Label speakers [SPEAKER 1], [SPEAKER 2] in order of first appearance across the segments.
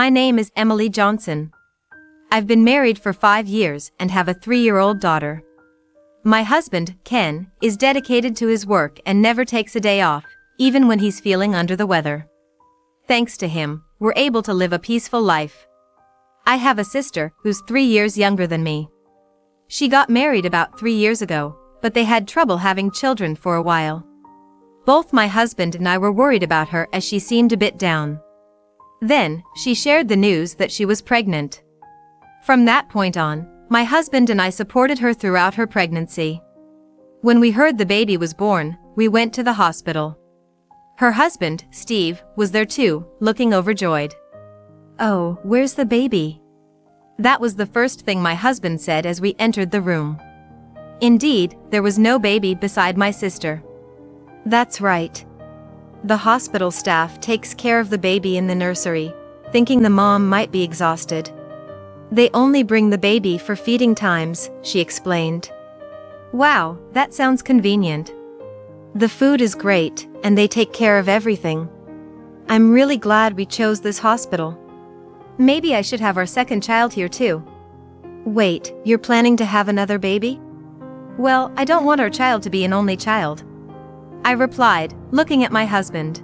[SPEAKER 1] My name is Emily Johnson. I've been married for 5 years and have a 3-year-old daughter. My husband, Ken, is dedicated to his work and never takes a day off, even when he's feeling under the weather. Thanks to him, we're able to live a peaceful life. I have a sister who's 3 years younger than me. She got married about 3 years ago, but they had trouble having children for a while. Both my husband and I were worried about her as she seemed a bit down. Then, she shared the news that she was pregnant. From that point on, my husband and I supported her throughout her pregnancy. When we heard the baby was born, we went to the hospital. Her husband, Steve, was there too, looking overjoyed. "Oh, where's the baby?" That was the first thing my husband said as we entered the room. Indeed, there was no baby beside my sister. That's right. The hospital staff takes care of the baby in the nursery, thinking the mom might be exhausted. They only bring the baby for feeding times, she explained. Wow, that sounds convenient. The food is great, and they take care of everything. I'm really glad we chose this hospital. Maybe I should have our second child here too. Wait, you're planning to have another baby? Well, I don't want our child to be an only child, I replied, looking at my husband.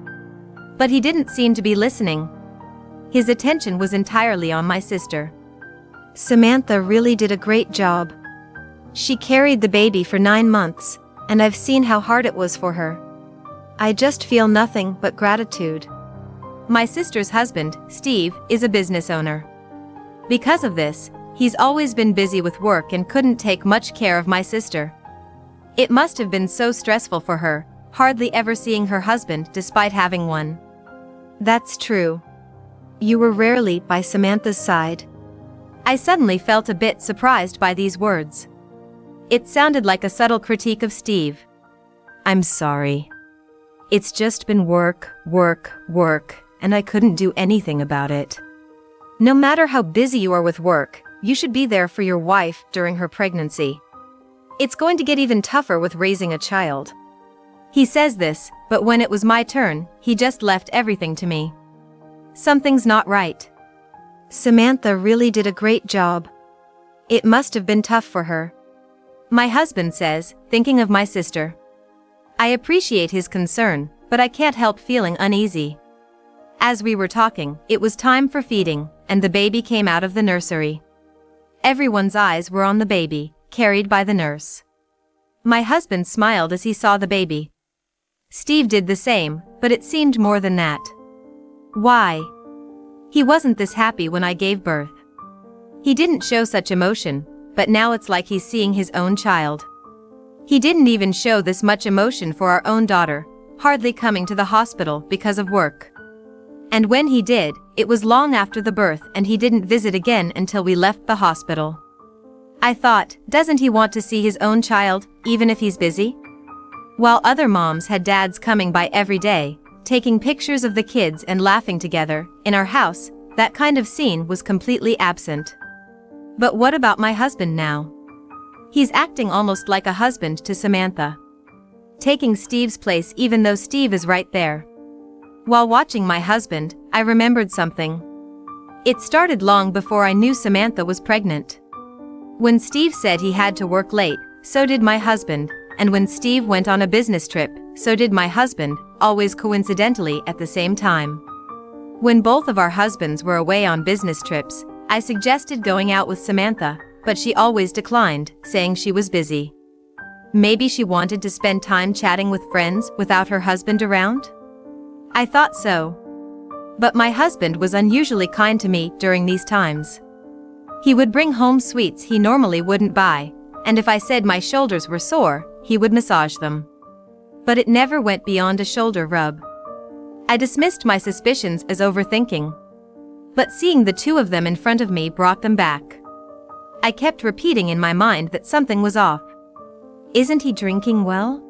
[SPEAKER 1] But he didn't seem to be listening. His attention was entirely on my sister. Samantha really did a great job. She carried the baby for 9 months, and I've seen how hard it was for her. I just feel nothing but gratitude. My sister's husband, Steve, is a business owner. Because of this, he's always been busy with work and couldn't take much care of my sister. It must have been so stressful for her, hardly ever seeing her husband despite having one. That's true. You were rarely by Samantha's side. I suddenly felt a bit surprised by these words. It sounded like a subtle critique of Steve. I'm sorry. It's just been work, and I couldn't do anything about it. No matter how busy you are with work, you should be there for your wife during her pregnancy. It's going to get even tougher with raising a child. He says this, but when it was my turn, he just left everything to me. Something's not right. Samantha really did a great job. It must have been tough for her. My husband says, thinking of my sister. I appreciate his concern, but I can't help feeling uneasy. As we were talking, it was time for feeding, and the baby came out of the nursery. Everyone's eyes were on the baby, carried by the nurse. My husband smiled as he saw the baby. Steve did the same, but it seemed more than that. Why? He wasn't this happy when I gave birth. He didn't show such emotion, but now it's like he's seeing his own child. He didn't even show this much emotion for our own daughter, hardly coming to the hospital because of work. And when he did, it was long after the birth and he didn't visit again until we left the hospital. I thought, doesn't he want to see his own child, even if he's busy? While other moms had dads coming by every day, taking pictures of the kids and laughing together, in our house, that kind of scene was completely absent. But what about my husband now? He's acting almost like a husband to Samantha. Taking Steve's place even though Steve is right there. While watching my husband, I remembered something. It started long before I knew Samantha was pregnant. When Steve said he had to work late, so did my husband, and when Steve went on a business trip, so did my husband, always coincidentally at the same time. When both of our husbands were away on business trips, I suggested going out with Samantha, but she always declined, saying she was busy. Maybe she wanted to spend time chatting with friends without her husband around? I thought so. But my husband was unusually kind to me during these times. He would bring home sweets he normally wouldn't buy, and if I said my shoulders were sore, he would massage them. But it never went beyond a shoulder rub. I dismissed my suspicions as overthinking. But seeing the two of them in front of me brought them back. I kept repeating in my mind that something was off. Isn't he drinking well?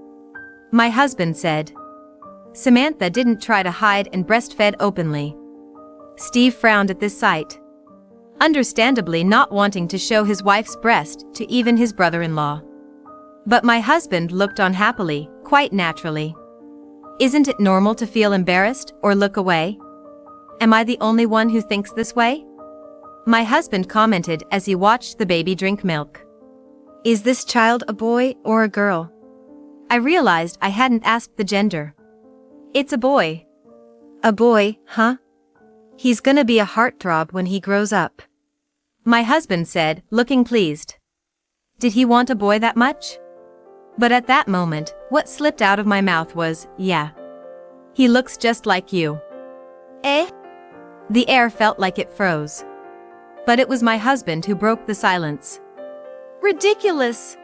[SPEAKER 1] My husband said. Samantha didn't try to hide and breastfed openly. Steve frowned at this sight. Understandably not wanting to show his wife's breast to even his brother-in-law. But my husband looked on happily, quite naturally. Isn't it normal to feel embarrassed or look away? Am I the only one who thinks this way? My husband commented as he watched the baby drink milk. Is this child a boy or a girl? I realized I hadn't asked the gender. It's a boy. A boy, huh? He's gonna be a heartthrob when he grows up. My husband said, looking pleased. Did he want a boy that much? But at that moment, what slipped out of my mouth was, yeah. He looks just like you. Eh? The air felt like it froze. But it was my husband who broke the silence. Ridiculous!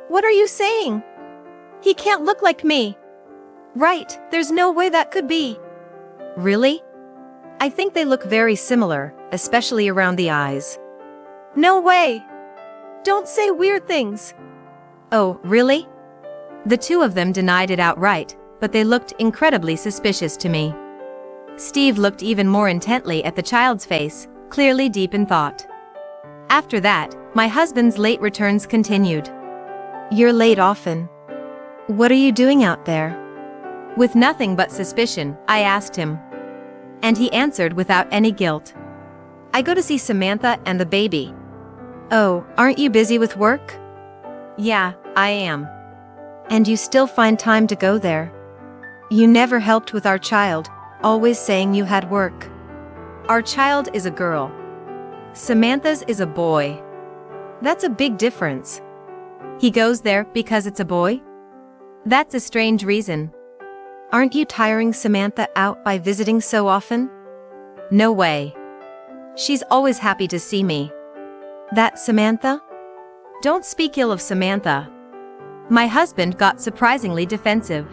[SPEAKER 1] What are you saying? He can't look like me. Right, there's no way that could be. Really? I think they look very similar, especially around the eyes. No way! Don't say weird things. Oh, really? The two of them denied it outright, but they looked incredibly suspicious to me. Steve looked even more intently at the child's face, clearly deep in thought. After that, my husband's late returns continued. You're late often. What are you doing out there? With nothing but suspicion, I asked him. And he answered without any guilt. I go to see Samantha and the baby. Oh, aren't you busy with work? Yeah, I am. And you still find time to go there? You never helped with our child, always saying you had work. Our child is a girl. Samantha's is a boy. That's a big difference. He goes there because it's a boy? That's a strange reason. Aren't you tiring Samantha out by visiting so often? No way. She's always happy to see me. That Samantha? Don't speak ill of Samantha. My husband got surprisingly defensive.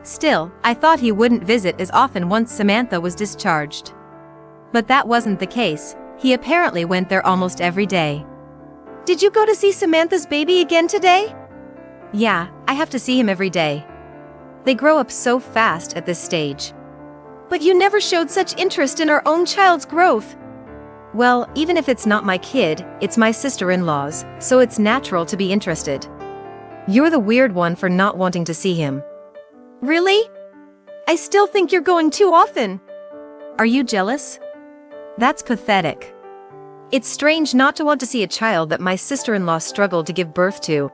[SPEAKER 1] Still, I thought he wouldn't visit as often once Samantha was discharged. But that wasn't the case. He apparently went there almost every day. Did you go to see Samantha's baby again today? Yeah, I have to see him every day. They grow up so fast at this stage. But you never showed such interest in our own child's growth. Well, even if it's not my kid, it's my sister-in-law's, so it's natural to be interested. You're the weird one for not wanting to see him. Really? I still think you're going too often. Are you jealous? That's pathetic. It's strange not to want to see a child that my sister-in-law struggled to give birth to.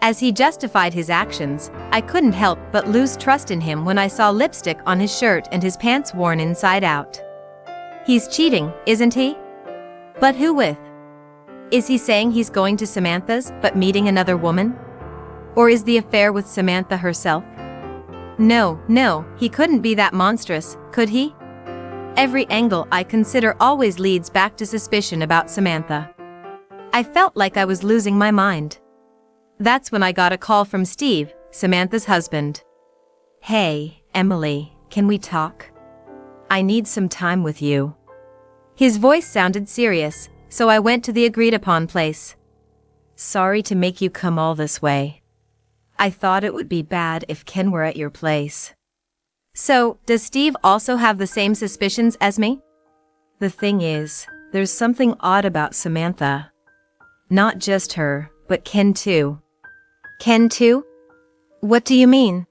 [SPEAKER 1] As he justified his actions, I couldn't help but lose trust in him when I saw lipstick on his shirt and his pants worn inside out. He's cheating, isn't he? But who with? Is he saying he's going to Samantha's but meeting another woman? Or is the affair with Samantha herself? No, he couldn't be that monstrous, could he? Every angle I consider always leads back to suspicion about Samantha. I felt like I was losing my mind. That's when I got a call from Steve, Samantha's husband. Hey, Emily, can we talk? I need some time with you. His voice sounded serious, so I went to the agreed-upon place. Sorry to make you come all this way. I thought it would be bad if Ken were at your place. So, does Steve also have the same suspicions as me? The thing is, there's something odd about Samantha. Not just her, but Ken too. Ken too? What do you mean?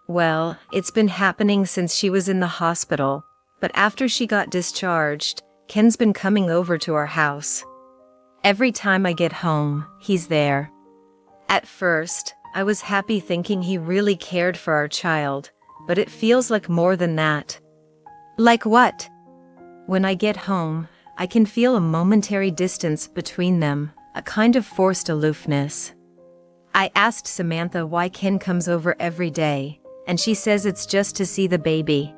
[SPEAKER 1] Well, it's been happening since she was in the hospital, but after she got discharged, Ken's been coming over to our house. Every time I get home, he's there. At first, I was happy thinking he really cared for our child, but it feels like more than that. Like what? When I get home, I can feel a momentary distance between them, a kind of forced aloofness. I asked Samantha why Ken comes over every day, and she says it's just to see the baby.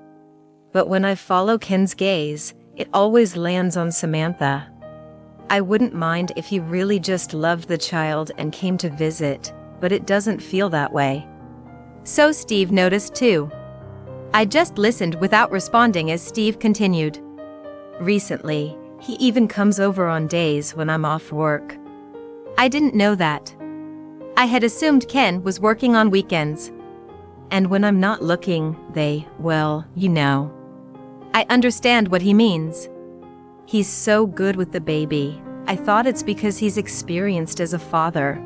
[SPEAKER 1] But when I follow Ken's gaze, it always lands on Samantha. I wouldn't mind if he really just loved the child and came to visit, but it doesn't feel that way. So Steve noticed too. I just listened without responding as Steve continued. Recently, he even comes over on days when I'm off work. I didn't know that. I had assumed Ken was working on weekends. And when I'm not looking, well, you know. I understand what he means. He's so good with the baby. I thought it's because he's experienced as a father.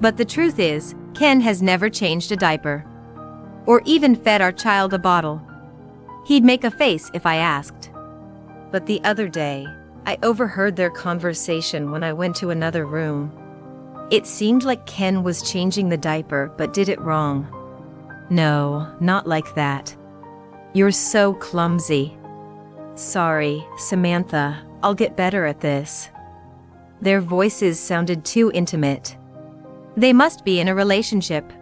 [SPEAKER 1] But the truth is, Ken has never changed a diaper. Or even fed our child a bottle. He'd make a face if I asked. But the other day, I overheard their conversation when I went to another room. It seemed like Ken was changing the diaper but did it wrong. No, not like that. You're so clumsy. Sorry, Samantha, I'll get better at this. Their voices sounded too intimate. They must be in a relationship.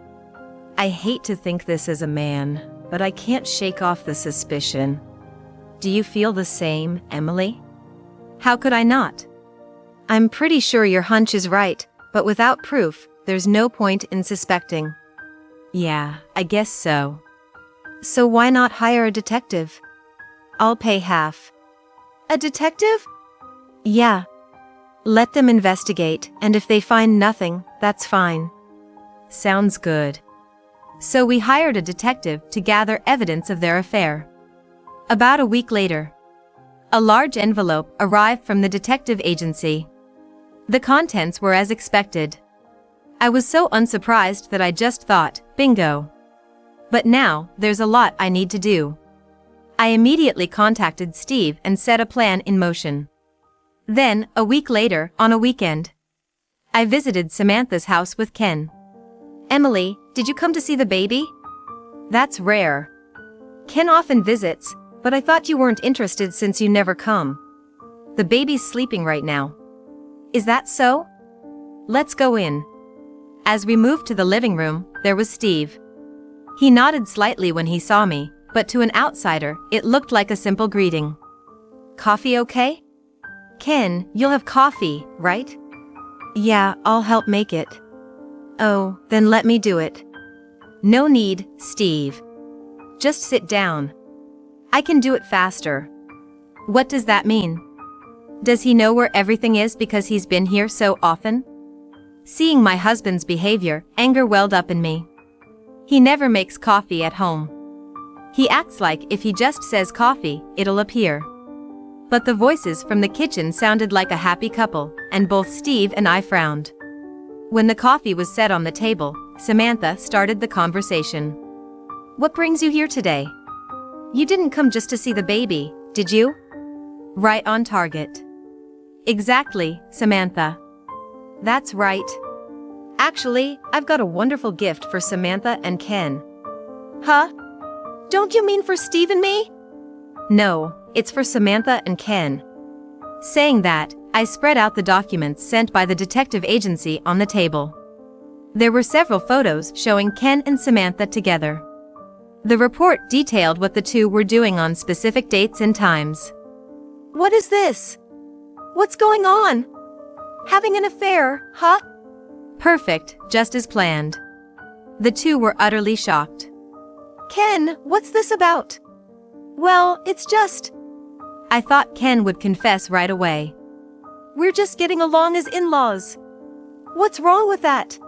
[SPEAKER 1] I hate to think this as a man, but I can't shake off the suspicion. Do you feel the same, Emily? How could I not? I'm pretty sure your hunch is right, but without proof, there's no point in suspecting. Yeah, I guess so. So why not hire a detective? I'll pay half. A detective? Yeah. Let them investigate, and if they find nothing, that's fine. Sounds good. So we hired a detective to gather evidence of their affair. About a week later, a large envelope arrived from the detective agency. The contents were as expected. I was so unsurprised that I just thought, bingo. But now, there's a lot I need to do. I immediately contacted Steve and set a plan in motion. Then, a week later, on a weekend, I visited Samantha's house with Ken. Emily, did you come to see the baby? That's rare. Ken often visits, but I thought you weren't interested since you never come. The baby's sleeping right now. Is that so? Let's go in. As we moved to the living room, there was Steve. He nodded slightly when he saw me, but to an outsider, it looked like a simple greeting. Coffee okay? Ken, you'll have coffee, right? Yeah, I'll help make it. Oh, then let me do it. No need, Steve. Just sit down. I can do it faster. What does that mean? Does he know where everything is because he's been here so often? Seeing my husband's behavior, anger welled up in me. He never makes coffee at home. He acts like if he just says coffee, it'll appear. But the voices from the kitchen sounded like a happy couple, and both Steve and I frowned. When the coffee was set on the table, Samantha started the conversation. What brings you here today? You didn't come just to see the baby, did you? Right on target. Exactly, Samantha. That's right. Actually, I've got a wonderful gift for Samantha and Ken. Huh? Don't you mean for Steve and me? No, it's for Samantha and Ken. Saying that, I spread out the documents sent by the detective agency on the table. There were several photos showing Ken and Samantha together. The report detailed what the two were doing on specific dates and times. What is this? What's going on? Having an affair, huh? Perfect, just as planned. The two were utterly shocked. Ken, what's this about? Well, it's just... I thought Ken would confess right away. We're just getting along as in-laws. What's wrong with that?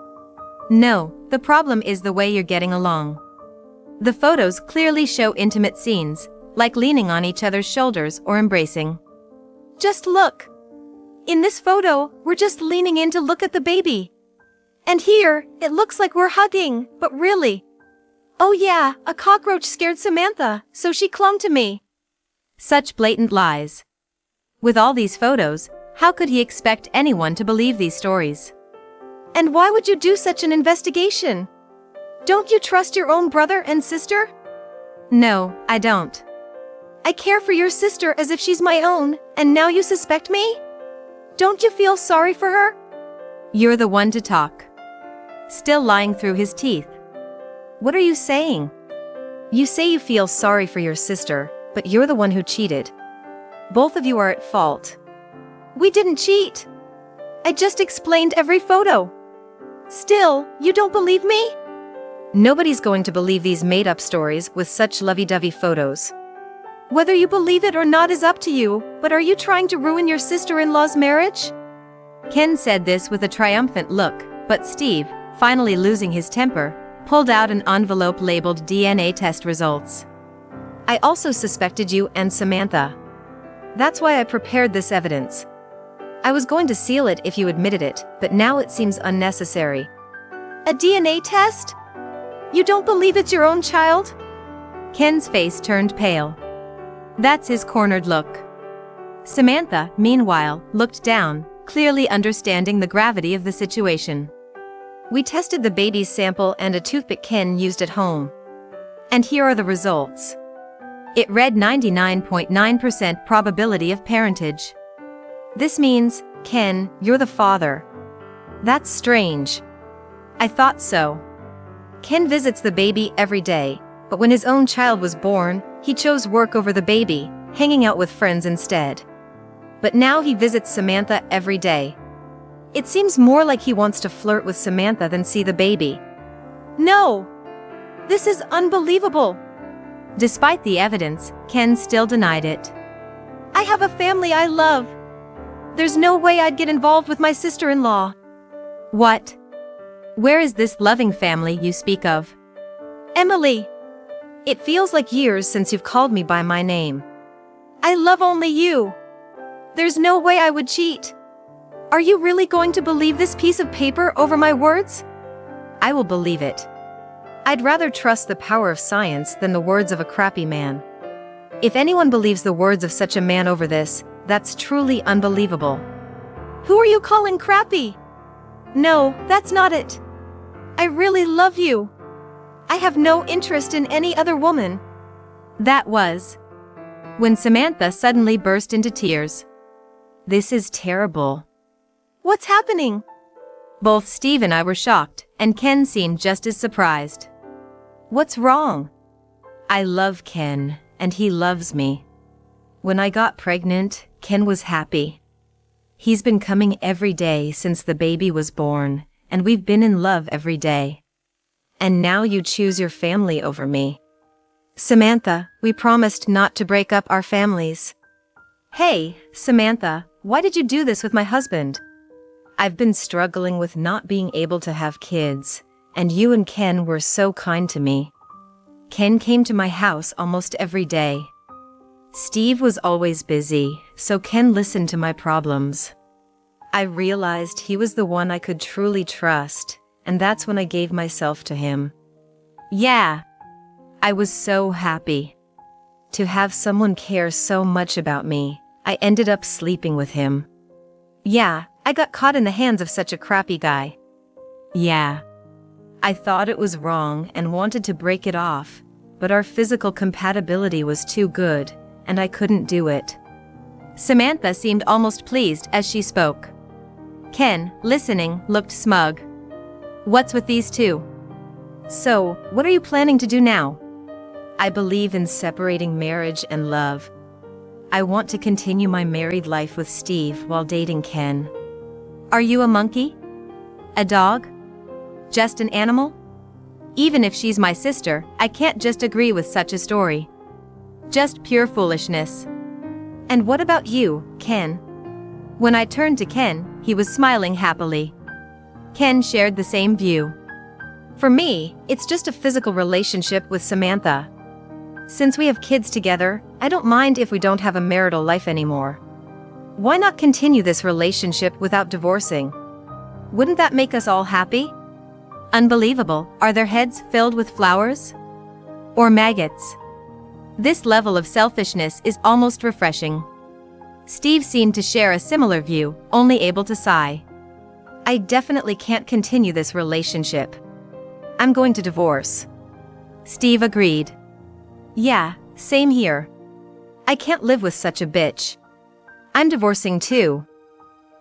[SPEAKER 1] No, the problem is the way you're getting along. The photos clearly show intimate scenes, like leaning on each other's shoulders or embracing. Just look. In this photo, we're just leaning in to look at the baby. And here, it looks like we're hugging, but really. Oh yeah, a cockroach scared Samantha, so she clung to me. Such blatant lies. With all these photos, how could he expect anyone to believe these stories? And why would you do such an investigation? Don't you trust your own brother and sister? No, I don't. I care for your sister as if she's my own, and now you suspect me? Don't you feel sorry for her? You're the one to talk. Still lying through his teeth. What are you saying? You say you feel sorry for your sister, but you're the one who cheated. Both of you are at fault. We didn't cheat. I just explained every photo. Still, you don't believe me? Nobody's going to believe these made-up stories with such lovey-dovey photos. Whether you believe it or not is up to you, but are you trying to ruin your sister-in-law's marriage? Ken said this with a triumphant look, but Steve, finally losing his temper, pulled out an envelope labeled DNA test results. I also suspected you and Samantha. That's why I prepared this evidence. I was going to seal it if you admitted it, but now it seems unnecessary. A DNA test? You don't believe it's your own child? Ken's face turned pale. That's his cornered look. Samantha, meanwhile, looked down, clearly understanding the gravity of the situation. We tested the baby's sample and a toothpick Ken used at home. And here are the results. It read 99.9% probability of parentage. This means, Ken, you're the father. That's strange. I thought so. Ken visits the baby every day, but when his own child was born, he chose work over the baby, hanging out with friends instead. But now he visits Samantha every day. It seems more like he wants to flirt with Samantha than see the baby. No! This is unbelievable! Despite the evidence, Ken still denied it. I have a family I love. There's no way I'd get involved with my sister-in-law. What? Where is this loving family you speak of? Emily! It feels like years since you've called me by my name. I love only you. There's no way I would cheat. Are you really going to believe this piece of paper over my words? I will believe it. I'd rather trust the power of science than the words of a crappy man. If anyone believes the words of such a man over this, that's truly unbelievable. Who are you calling crappy? No, that's not it. I really love you. I have no interest in any other woman. That was when Samantha suddenly burst into tears. This is terrible. What's happening? Both Steve and I were shocked, and Ken seemed just as surprised. What's wrong? I love Ken, and he loves me. When I got pregnant, Ken was happy. He's been coming every day since the baby was born, and we've been in love every day. And now you choose your family over me. Samantha, we promised not to break up our families. Hey, Samantha, why did you do this with my husband? I've been struggling with not being able to have kids, and you and Ken were so kind to me. Ken came to my house almost every day. Steve was always busy, so Ken listened to my problems. I realized he was the one I could truly trust, and that's when I gave myself to him. Yeah. I was so happy. To have someone care so much about me, I ended up sleeping with him. Yeah, I got caught in the hands of such a crappy guy. Yeah. I thought it was wrong and wanted to break it off, but our physical compatibility was too good, and I couldn't do it. Samantha seemed almost pleased as she spoke. Ken, listening, looked smug. What's with these two? So, what are you planning to do now? I believe in separating marriage and love. I want to continue my married life with Steve while dating Ken. Are you a monkey? A dog? Just an animal? Even if she's my sister, I can't just agree with such a story. Just pure foolishness. And what about you, Ken? When I turned to Ken, he was smiling happily. Ken shared the same view. For me, it's just a physical relationship with Samantha. Since we have kids together, I don't mind if we don't have a marital life anymore. Why not continue this relationship without divorcing? Wouldn't that make us all happy? Unbelievable, are their heads filled with flowers? Or maggots? This level of selfishness is almost refreshing. Steve seemed to share a similar view, only able to sigh. I definitely can't continue this relationship. I'm going to divorce. Steve agreed. Yeah, same here. I can't live with such a bitch. I'm divorcing too.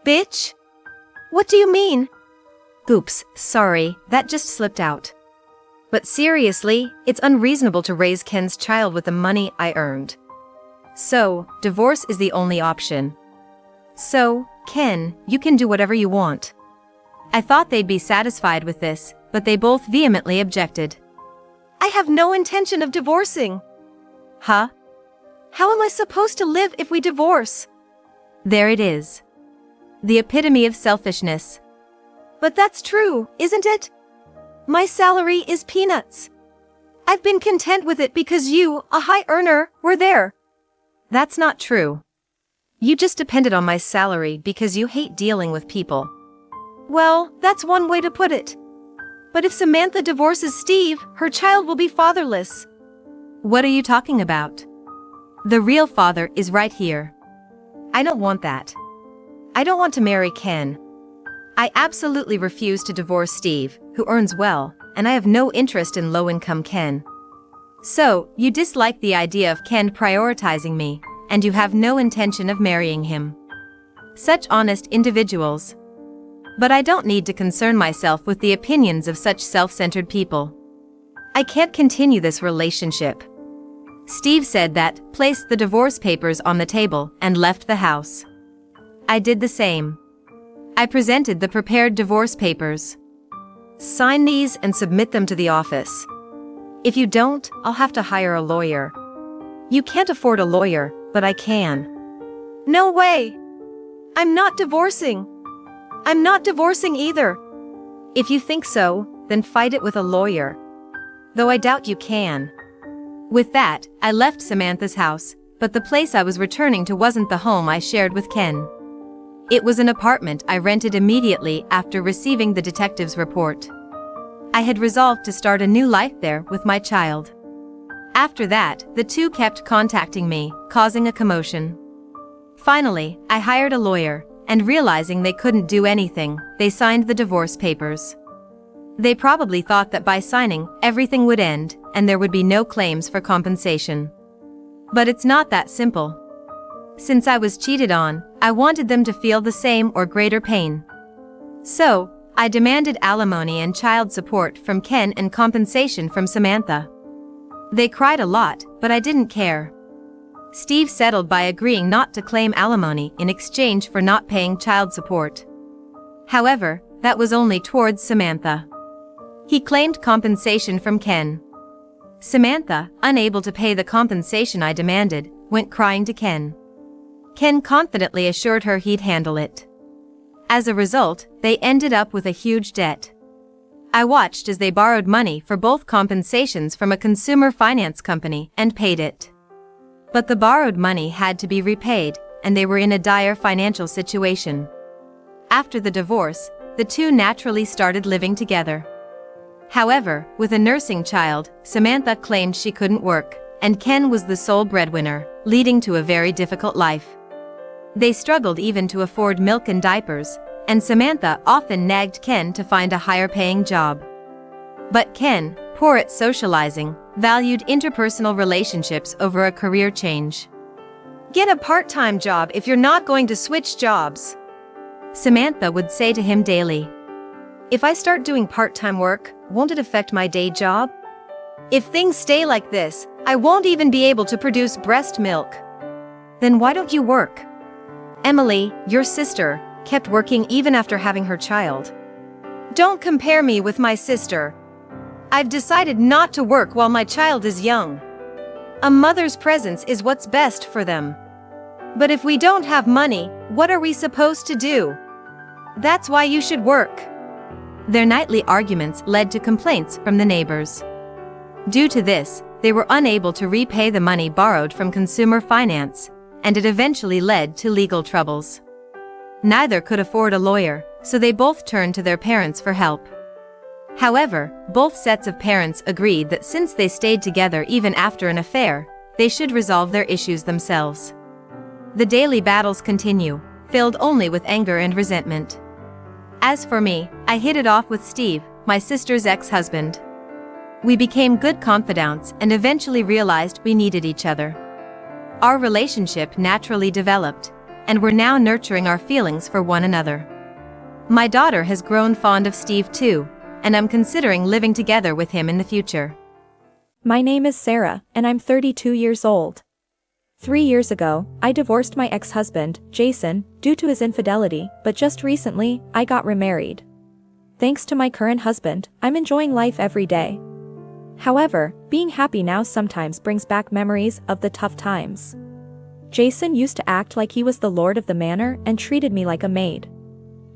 [SPEAKER 1] Bitch? What do you mean? Oops, sorry, that just slipped out. But seriously, it's unreasonable to raise Ken's child with the money I earned. So, divorce is the only option. So, Ken, you can do whatever you want. I thought they'd be satisfied with this, but they both vehemently objected. I have no intention of divorcing. Huh? How am I supposed to live if we divorce? There it is. The epitome of selfishness. But that's true, isn't it? My salary is peanuts. I've been content with it because you, a high earner, were there. That's not true. You just depended on my salary because you hate dealing with people. Well, that's one way to put it. But if Samantha divorces Steve, her child will be fatherless. What are you talking about? The real father is right here. I don't want that. I don't want to marry Ken. I absolutely refuse to divorce Steve, who earns well, and I have no interest in low-income Ken. So, you dislike the idea of Ken prioritizing me, and you have no intention of marrying him. Such honest individuals. But I don't need to concern myself with the opinions of such self-centered people. I can't continue this relationship. Steve said that, placed the divorce papers on the table, and left the house. I did the same. I presented the prepared divorce papers. Sign these and submit them to the office. If you don't, I'll have to hire a lawyer. You can't afford a lawyer, but I can. No way! I'm not divorcing. I'm not divorcing either. If you think so, then fight it with a lawyer. Though I doubt you can. With that, I left Samantha's house, but the place I was returning to wasn't the home I shared with Ken. It was an apartment I rented immediately after receiving the detective's report. I had resolved to start a new life there with my child. After that, the two kept contacting me, causing a commotion. Finally, I hired a lawyer, and realizing they couldn't do anything, they signed the divorce papers. They probably thought that by signing, everything would end, and there would be no claims for compensation. But it's not that simple. Since I was cheated on, I wanted them to feel the same or greater pain. So, I demanded alimony and child support from Ken and compensation from Samantha. They cried a lot, but I didn't care. Steve settled by agreeing not to claim alimony in exchange for not paying child support. However, that was only towards Samantha. He claimed compensation from Ken. Samantha, unable to pay the compensation I demanded, went crying to Ken. Ken confidently assured her he'd handle it. As a result, they ended up with a huge debt. I watched as they borrowed money for both compensations from a consumer finance company and paid it. But the borrowed money had to be repaid, and they were in a dire financial situation. After the divorce, the two naturally started living together. However, with a nursing child, Samantha claimed she couldn't work, and Ken was the sole breadwinner, leading to a very difficult life. They struggled even to afford milk and diapers, and Samantha often nagged Ken to find a higher-paying job. But Ken, poor at socializing, valued interpersonal relationships over a career change. "Get a part-time job if you're not going to switch jobs," Samantha would say to him daily. "If I start doing part-time work, won't it affect my day job? If things stay like this, I won't even be able to produce breast milk. Then why don't you work? Emily, your sister, kept working even after having her child. Don't compare me with my sister. I've decided not to work while my child is young. A mother's presence is what's best for them. But if we don't have money, what are we supposed to do? That's why you should work." Their nightly arguments led to complaints from the neighbors. Due to this, they were unable to repay the money borrowed from consumer finance, and it eventually led to legal troubles. Neither could afford a lawyer, so they both turned to their parents for help. However, both sets of parents agreed that since they stayed together even after an affair, they should resolve their issues themselves. The daily battles continue, filled only with anger and resentment. As for me, I hit it off with Steve, my sister's ex-husband. We became good confidants and eventually realized we needed each other. Our relationship naturally developed, and we're now nurturing our feelings for one another. My daughter has grown fond of Steve too, and I'm considering living together with him in the future.
[SPEAKER 2] My name is Sarah, and I'm 32 years old. 3 years ago, I divorced my ex-husband, Jason, due to his infidelity, but just recently, I got remarried. Thanks to my current husband, I'm enjoying life every day. However, being happy now sometimes brings back memories of the tough times. Jason used to act like he was the lord of the manor and treated me like a maid.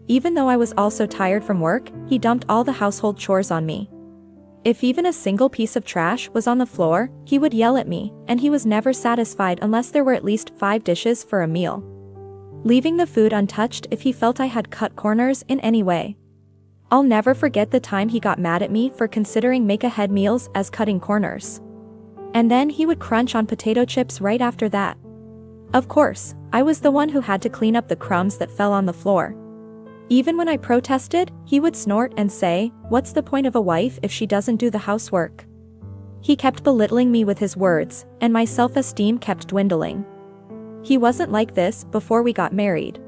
[SPEAKER 2] Even though I was also tired from work, he dumped all the household chores on me. If even a single piece of trash was on the floor, he would yell at me, and he was never satisfied unless there were at least 5 dishes for a meal, leaving the food untouched if he felt I had cut corners in any way. I'll never forget the time he got mad at me for considering make-ahead meals as cutting corners. And then he would crunch on potato chips right after that. Of course, I was the one who had to clean up the crumbs that fell on the floor. Even when I protested, he would snort and say, "What's the point of a wife if she doesn't do the housework?" He kept belittling me with his words, and my self-esteem kept dwindling. He wasn't like this before we got married.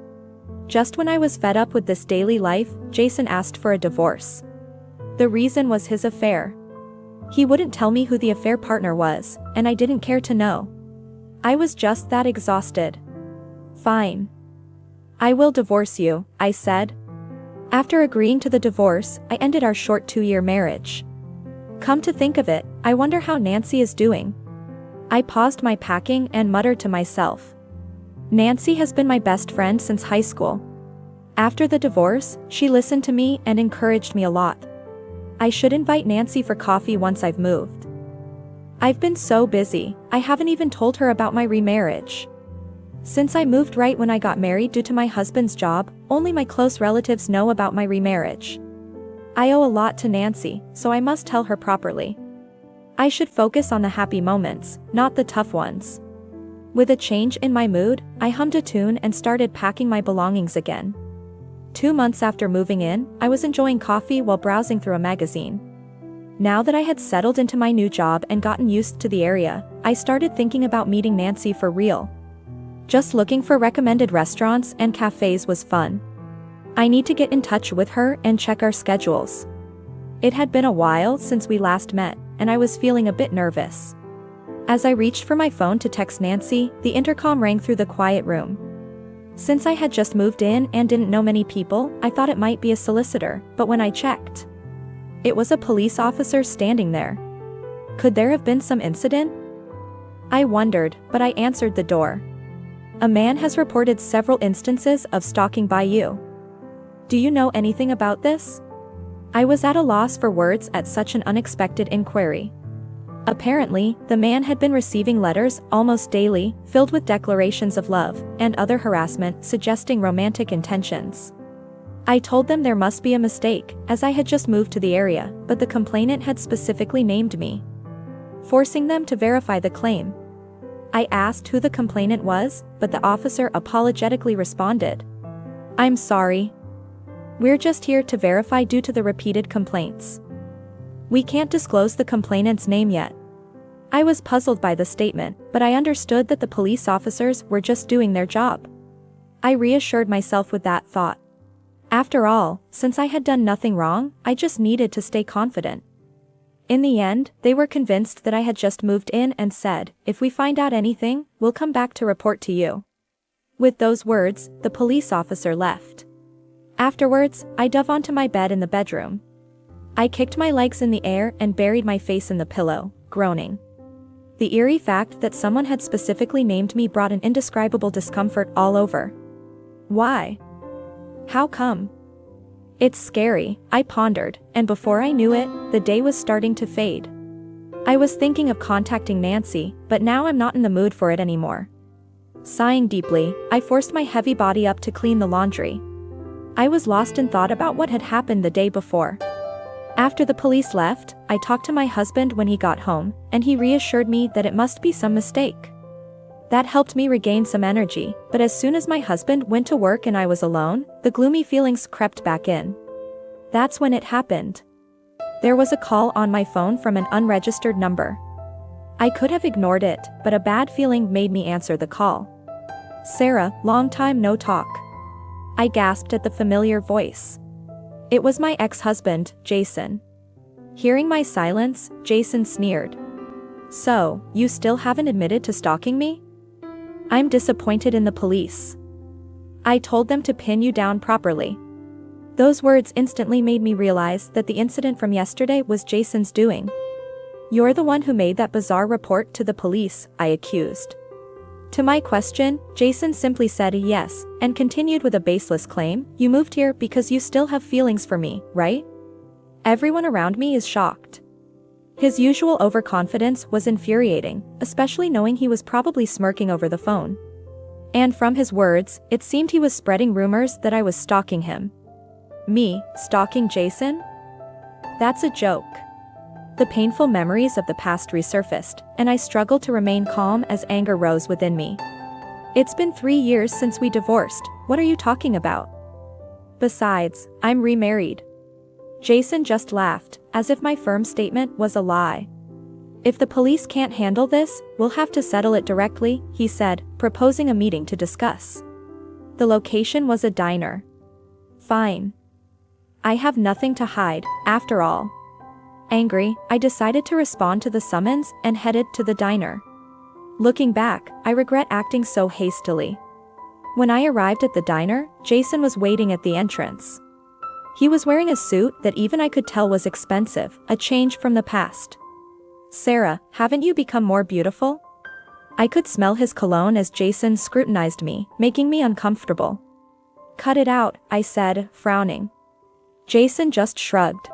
[SPEAKER 2] Just when I was fed up with this daily life, Jason asked for a divorce. The reason was his affair. He wouldn't tell me who the affair partner was, and I didn't care to know. I was just that exhausted. "Fine. I will divorce you," I said. After agreeing to the divorce, I ended our short 2-year marriage. Come to think of it, I wonder how Nancy is doing. I paused my packing and muttered to myself. Nancy has been my best friend since high school. After the divorce, she listened to me and encouraged me a lot. I should invite Nancy for coffee once I've moved. I've been so busy, I haven't even told her about my remarriage. Since I moved right when I got married due to my husband's job, only my close relatives know about my remarriage. I owe a lot to Nancy, so I must tell her properly. I should focus on the happy moments, not the tough ones. With a change in my mood, I hummed a tune and started packing my belongings again. 2 months after moving in, I was enjoying coffee while browsing through a magazine. Now that I had settled into my new job and gotten used to the area, I started thinking about meeting Nancy for real. Just looking for recommended restaurants and cafes was fun. I need to get in touch with her and check our schedules. It had been a while since we last met, and I was feeling a bit nervous. As I reached for my phone to text Nancy, the intercom rang through the quiet room. Since I had just moved in and didn't know many people, I thought it might be a solicitor, but when I checked, it was a police officer standing there. Could there have been some incident? I wondered, but I answered the door. "A man has reported several instances of stalking by you. Do you know anything about this?" I was at a loss for words at such an unexpected inquiry. Apparently, the man had been receiving letters almost daily, filled with declarations of love and other harassment suggesting romantic intentions. I told them there must be a mistake, as I had just moved to the area, but the complainant had specifically named me, forcing them to verify the claim. I asked who the complainant was, but the officer apologetically responded, "I'm sorry. We're just here to verify due to the repeated complaints. We can't disclose the complainant's name yet." I was puzzled by the statement, but I understood that the police officers were just doing their job. I reassured myself with that thought. After all, since I had done nothing wrong, I just needed to stay confident. In the end, they were convinced that I had just moved in and said, "If we find out anything, we'll come back to report to you." With those words, the police officer left. Afterwards, I dove onto my bed in the bedroom. I kicked my legs in the air and buried my face in the pillow, groaning. The eerie fact that someone had specifically named me brought an indescribable discomfort all over. Why? How come? It's scary, I pondered, and before I knew it, the day was starting to fade. I was thinking of contacting Nancy, but now I'm not in the mood for it anymore. Sighing deeply, I forced my heavy body up to clean the laundry. I was lost in thought about what had happened the day before. After the police left, I talked to my husband when he got home, and he reassured me that it must be some mistake. That helped me regain some energy, but as soon as my husband went to work and I was alone, the gloomy feelings crept back in. That's when it happened. There was a call on my phone from an unregistered number. I could have ignored it, but a bad feeling made me answer the call. "Sarah, long time no talk." I gasped at the familiar voice. It was my ex-husband, Jason. Hearing my silence, Jason sneered. "So, you still haven't admitted to stalking me?" "I'm disappointed in the police. I told them to pin you down properly." Those words instantly made me realize that the incident from yesterday was Jason's doing. "You're the one who made that bizarre report to the police," I accused. To my question, Jason simply said a yes, and continued with a baseless claim, "You moved here because you still have feelings for me, right?" Everyone around me is shocked. His usual overconfidence was infuriating, especially knowing he was probably smirking over the phone. And from his words, it seemed he was spreading rumors that I was stalking him. Me, stalking Jason? That's a joke. The painful memories of the past resurfaced, and I struggled to remain calm as anger rose within me. It's been 3 years since we divorced, what are you talking about? Besides, I'm remarried. Jason just laughed, as if my firm statement was a lie. If the police can't handle this, we'll have to settle it directly, he said, proposing a meeting to discuss. The location was a diner. Fine. I have nothing to hide, after all. Angry, I decided to respond to the summons and headed to the diner. Looking back, I regret acting so hastily. When I arrived at the diner, Jason was waiting at the entrance. He was wearing a suit that even I could tell was expensive, a change from the past. Sarah, haven't you become more beautiful? I could smell his cologne as Jason scrutinized me, making me uncomfortable. Cut it out, I said, frowning. Jason just shrugged.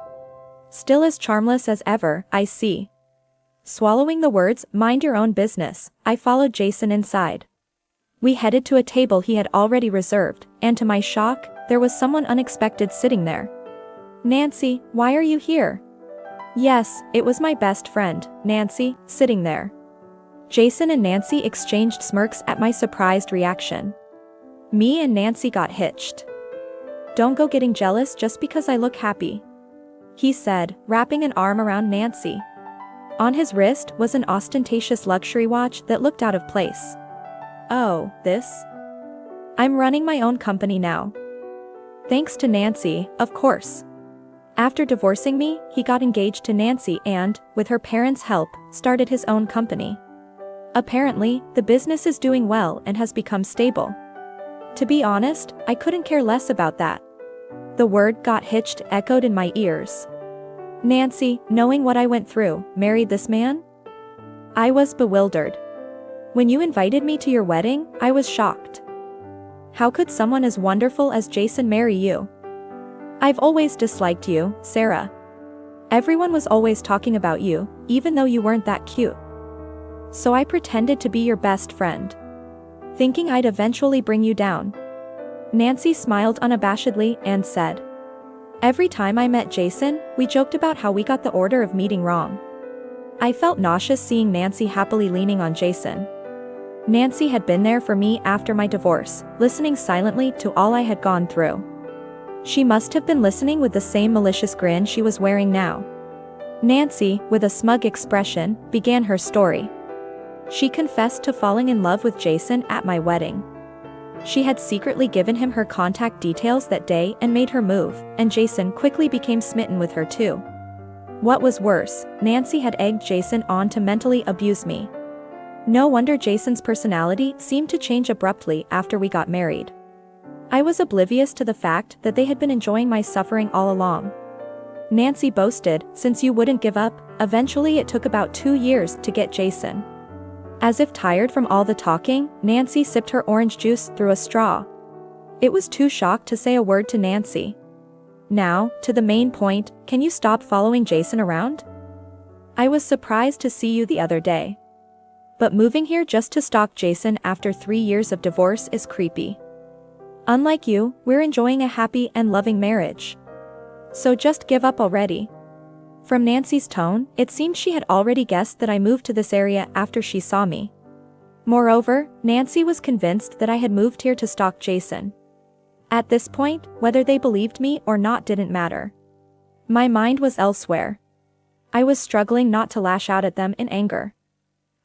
[SPEAKER 2] Still as charmless as ever, I see. Swallowing the words, mind your own business, I followed Jason inside. We headed to a table he had already reserved, and to my shock, there was someone unexpected sitting there. Nancy, why are you here? Yes, it was my best friend, Nancy, sitting there. Jason and Nancy exchanged smirks at my surprised reaction. Me and Nancy got hitched. Don't go getting jealous just because I look happy, he said, wrapping an arm around Nancy. On his wrist was an ostentatious luxury watch that looked out of place. Oh, this? I'm running my own company now. Thanks to Nancy, of course. After divorcing me, he got engaged to Nancy and, with her parents' help, started his own company. Apparently, the business is doing well and has become stable. To be honest, I couldn't care less about that. The word got hitched echoed in my ears. Nancy, knowing what I went through, married this man? I was bewildered. When you invited me to your wedding, I was shocked. How could someone as wonderful as Jason marry you? I've always disliked you, Sarah. Everyone was always talking about you, even though you weren't that cute. So I pretended to be your best friend, thinking I'd eventually bring you down. Nancy smiled unabashedly and said, every time I met Jason, we joked about how we got the order of meeting wrong. I felt nauseous seeing Nancy happily leaning on Jason. Nancy had been there for me after my divorce, listening silently to all I had gone through. She must have been listening with the same malicious grin she was wearing now. Nancy, with a smug expression, began her story. She confessed to falling in love with Jason at my wedding. She had secretly given him her contact details that day and made her move, and Jason quickly became smitten with her too. What was worse, Nancy had egged Jason on to mentally abuse me. No wonder Jason's personality seemed to change abruptly after we got married. I was oblivious to the fact that they had been enjoying my suffering all along. Nancy boasted, since you wouldn't give up, eventually it took about 2 years to get Jason. As if tired from all the talking, Nancy sipped her orange juice through a straw. It was too shocked to say a word to Nancy. Now, to the main point, can you stop following Jason around? I was surprised to see you the other day. But moving here just to stalk Jason after 3 years of divorce is creepy. Unlike you, we're enjoying a happy and loving marriage. So just give up already. From Nancy's tone, it seemed she had already guessed that I moved to this area after she saw me. Moreover, Nancy was convinced that I had moved here to stalk Jason. At this point, whether they believed me or not didn't matter. My mind was elsewhere. I was struggling not to lash out at them in anger.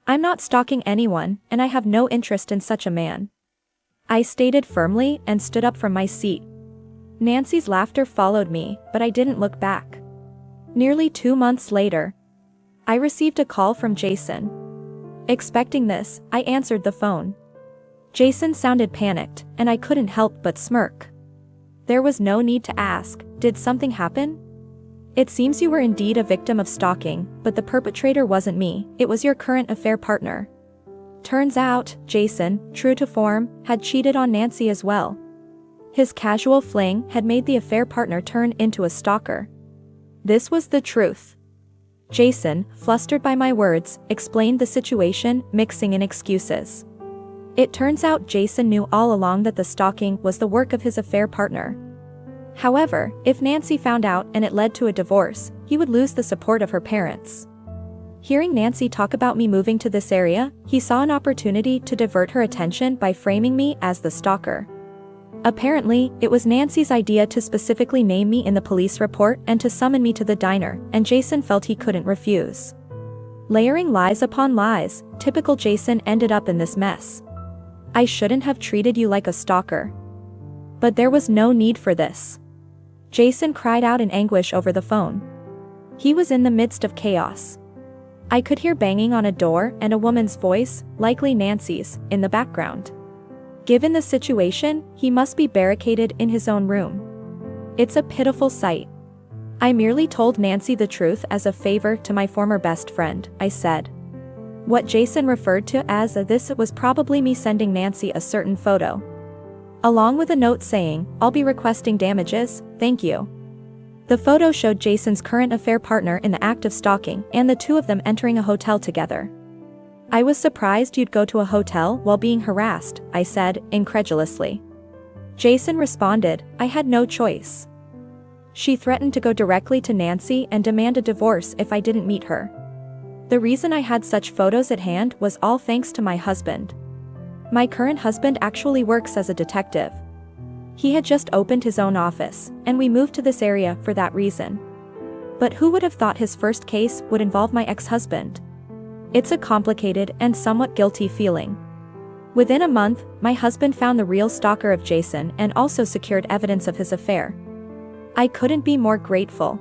[SPEAKER 2] I'm not stalking anyone, and I have no interest in such a man, I stated firmly and stood up from my seat. Nancy's laughter followed me, but I didn't look back. Nearly 2 months later, I received a call from Jason. Expecting this, I answered the phone. Jason sounded panicked, and I couldn't help but smirk. There was no need to ask, did something happen? It seems you were indeed a victim of stalking, but the perpetrator wasn't me, it was your current affair partner. Turns out, Jason, true to form, had cheated on Nancy as well. His casual fling had made the affair partner turn into a stalker. This was the truth. Jason, flustered by my words, explained the situation, mixing in excuses. It turns out Jason knew all along that the stalking was the work of his affair partner. However, if Nancy found out and it led to a divorce, he would lose the support of her parents. Hearing Nancy talk about me moving to this area, he saw an opportunity to divert her attention by framing me as the stalker. Apparently, it was Nancy's idea to specifically name me in the police report and to summon me to the diner, and Jason felt he couldn't refuse. Layering lies upon lies, typical Jason ended up in this mess. I shouldn't have treated you like a stalker. But there was no need for this. Jason cried out in anguish over the phone. He was in the midst of chaos. I could hear banging on a door and a woman's voice, likely Nancy's, in the background. Given the situation, he must be barricaded in his own room. It's a pitiful sight. I merely told Nancy the truth as a favor to my former best friend, I said. What Jason referred to as this was probably me sending Nancy a certain photo. Along with a note saying, "I'll be requesting damages, thank you." The photo showed Jason's current affair partner in the act of stalking and the two of them entering a hotel together. I was surprised you'd go to a hotel while being harassed, I said, incredulously. Jason responded, I had no choice. She threatened to go directly to Nancy and demand a divorce if I didn't meet her. The reason I had such photos at hand was all thanks to my husband. My current husband actually works as a detective. He had just opened his own office, and we moved to this area for that reason. But who would have thought his first case would involve my ex-husband? It's a complicated and somewhat guilty feeling. Within a month, my husband found the real stalker of Jason and also secured evidence of his affair. I couldn't be more grateful.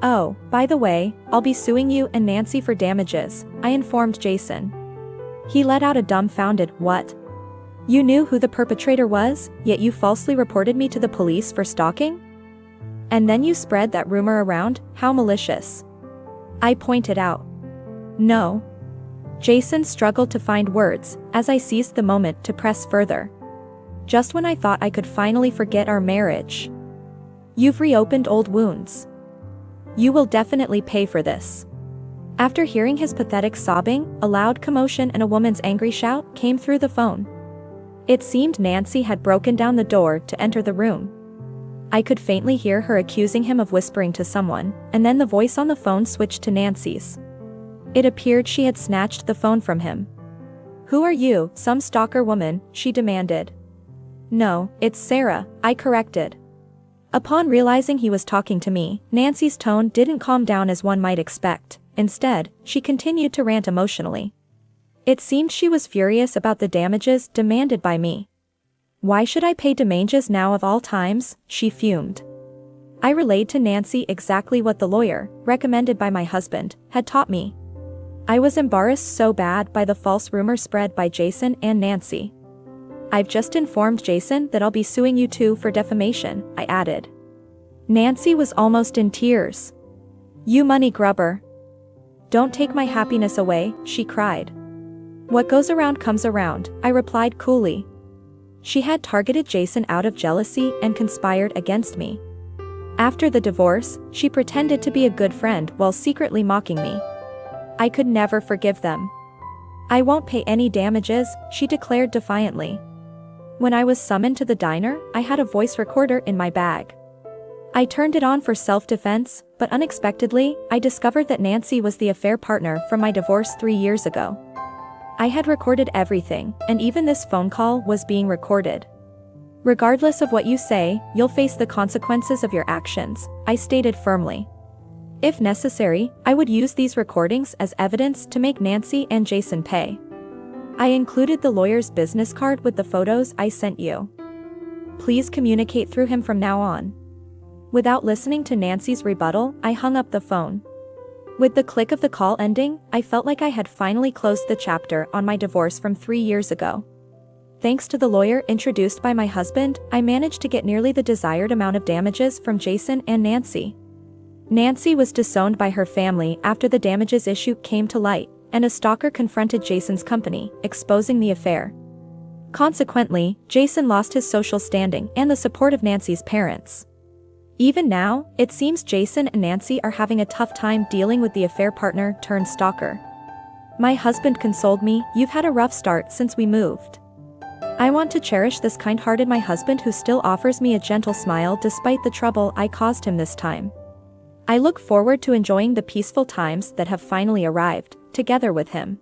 [SPEAKER 2] Oh, by the way, I'll be suing you and Nancy for damages, I informed Jason. He let out a dumbfounded, what? You knew who the perpetrator was, yet you falsely reported me to the police for stalking? And then you spread that rumor around, how malicious. I pointed out. No. Jason struggled to find words, as I seized the moment to press further. Just when I thought I could finally forget our marriage. You've reopened old wounds. You will definitely pay for this. After hearing his pathetic sobbing, a loud commotion and a woman's angry shout came through the phone. It seemed Nancy had broken down the door to enter the room. I could faintly hear her accusing him of whispering to someone, and then the voice on the phone switched to Nancy's. It appeared she had snatched the phone from him. Who are you, some stalker woman? She demanded. No, it's Sarah, I corrected. Upon realizing he was talking to me, Nancy's tone didn't calm down as one might expect. Instead, she continued to rant emotionally. It seemed she was furious about the damages demanded by me. Why should I pay damages now of all times? She fumed. I relayed to Nancy exactly what the lawyer, recommended by my husband, had taught me. I was embarrassed so bad by the false rumor spread by Jason and Nancy. I've just informed Jason that I'll be suing you too for defamation, I added. Nancy was almost in tears. You money grubber. Don't take my happiness away, she cried. What goes around comes around, I replied coolly. She had targeted Jason out of jealousy and conspired against me. After the divorce, she pretended to be a good friend while secretly mocking me. I could never forgive them. I won't pay any damages, she declared defiantly. When I was summoned to the diner, I had a voice recorder in my bag. I turned it on for self-defense, but unexpectedly, I discovered that Nancy was the affair partner from my divorce 3 years ago. I had recorded everything, and even this phone call was being recorded. Regardless of what you say, you'll face the consequences of your actions, I stated firmly. If necessary, I would use these recordings as evidence to make Nancy and Jason pay. I included the lawyer's business card with the photos I sent you. Please communicate through him from now on. Without listening to Nancy's rebuttal, I hung up the phone. With the click of the call ending, I felt like I had finally closed the chapter on my divorce from 3 years ago. Thanks to the lawyer introduced by my husband, I managed to get nearly the desired amount of damages from Jason and Nancy. Nancy was disowned by her family after the damages issue came to light, and a stalker confronted Jason's company, exposing the affair. Consequently, Jason lost his social standing and the support of Nancy's parents. Even now, it seems Jason and Nancy are having a tough time dealing with the affair partner turned stalker. My husband consoled me, you've had a rough start since we moved. I want to cherish this kind-hearted my husband who still offers me a gentle smile despite the trouble I caused him this time. I look forward to enjoying the peaceful times that have finally arrived, together with him.